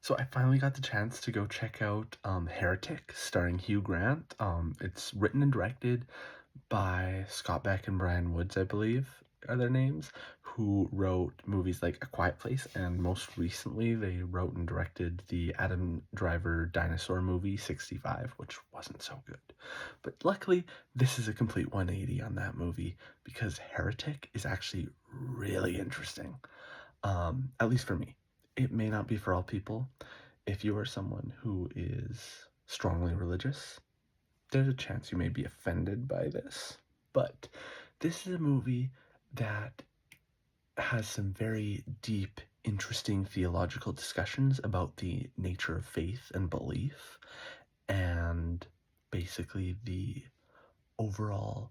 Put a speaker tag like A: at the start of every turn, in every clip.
A: So I finally got the chance to go check out Heretic, starring Hugh Grant. It's written and directed by Scott Beck and Brian Woods, I believe are their names, who wrote movies like A Quiet Place, and most recently they wrote and directed the Adam Driver dinosaur movie 65, which wasn't so good. But luckily, this is a complete 180 on that movie because Heretic is actually really interesting, at least for me. It may not be for all people. If you are someone who is strongly religious, there's a chance you may be offended by this. But this is a movie that has some very deep, interesting theological discussions about the nature of faith and belief, and basically the overall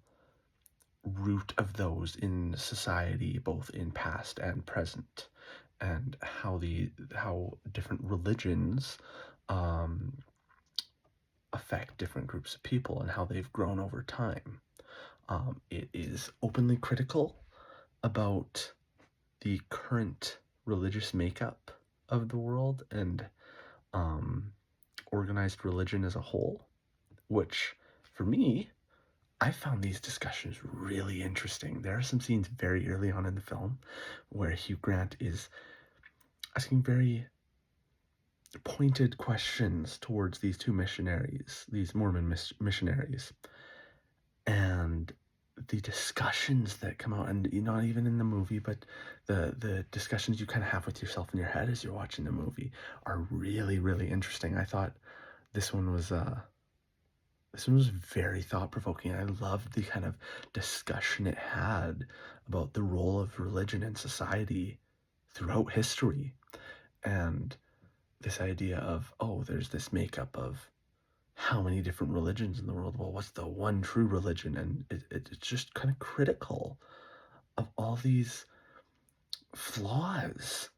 A: root of those in society, both in past and present, and how different religions um, affect different groups of people and how they've grown over time. It is openly critical about the current religious makeup of the world and um, organized religion as a whole, which for me, I found these discussions really interesting. There are some scenes very early on in the film where Hugh Grant is asking very pointed questions towards these two missionaries, these Mormon missionaries, and the discussions that come out, and not even in the movie, but the discussions you kind of have with yourself in your head as you're watching the movie are really, really interesting. I thought this one was very thought provoking. I loved the kind of discussion it had about the role of religion in society throughout history, and this idea of, oh, there's this makeup of how many different religions in the world. Well, what's the one true religion? And it's just kind of critical of all these flaws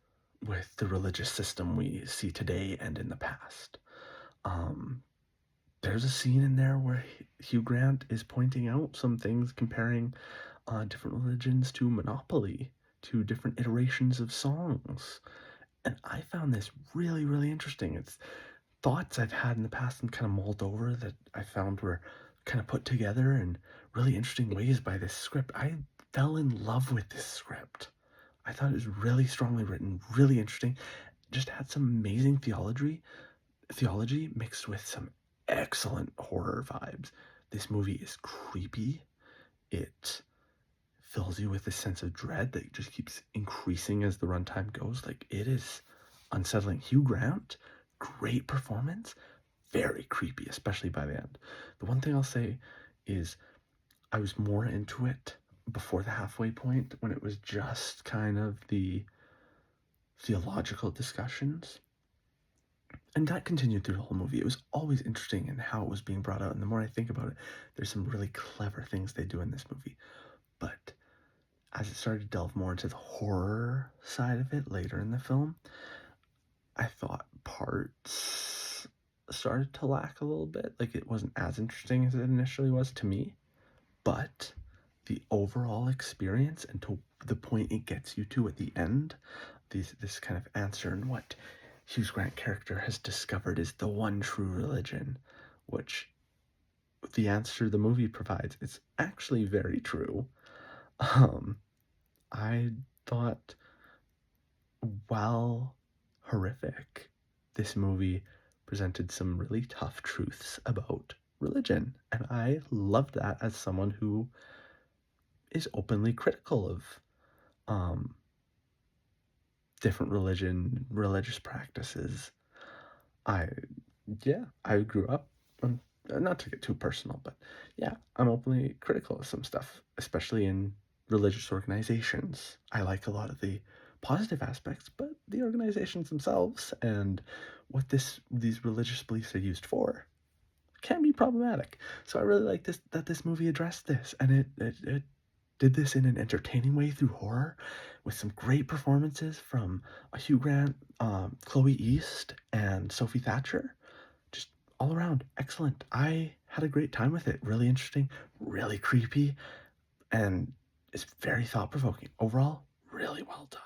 A: with the religious system we see today and in the past. Um, there's a scene in there where Hugh Grant is pointing out some things, comparing different religions to Monopoly, to different iterations of songs. And I found this really, really interesting. It's thoughts I've had in the past and kind of mulled over that I found were kind of put together in really interesting ways by this script. I fell in love with this script. I thought it was really strongly written, really interesting. Just had some amazing theology mixed with some excellent horror vibes. This movie is creepy. It fills you with a sense of dread that just keeps increasing as the runtime goes. Like, it is unsettling. Hugh Grant, great performance, very creepy, especially by the end. The one thing I'll say is I was more into it before the halfway point when it was just kind of the theological discussions. And that continued through the whole movie. It was always interesting in how it was being brought out. And the more I think about it, there's some really clever things they do in this movie. But as it started to delve more into the horror side of it later in the film, I thought parts started to lack a little bit. Like, it wasn't as interesting as it initially was to me, but the overall experience and to the point it gets you to at the end, this kind of answer and what Hugh Grant character has discovered is the one true religion, which the answer the movie provides is actually very true. Um, I thought, while horrific, this movie presented some really tough truths about religion, and I loved that as someone who is openly critical of um, different religious practices. I, yeah, I grew up, not to get too personal, but yeah, I'm openly critical of some stuff, especially in religious organizations. I like a lot of the positive aspects, but the organizations themselves and what these religious beliefs are used for can be problematic. So I really like this movie addressed this, and it did this in an entertaining way through horror, with some great performances from Hugh Grant, Chloe East, and Sophie Thatcher. Just all around excellent. I had a great time with it. Really interesting, really creepy, and it's very thought provoking. Overall, really well done.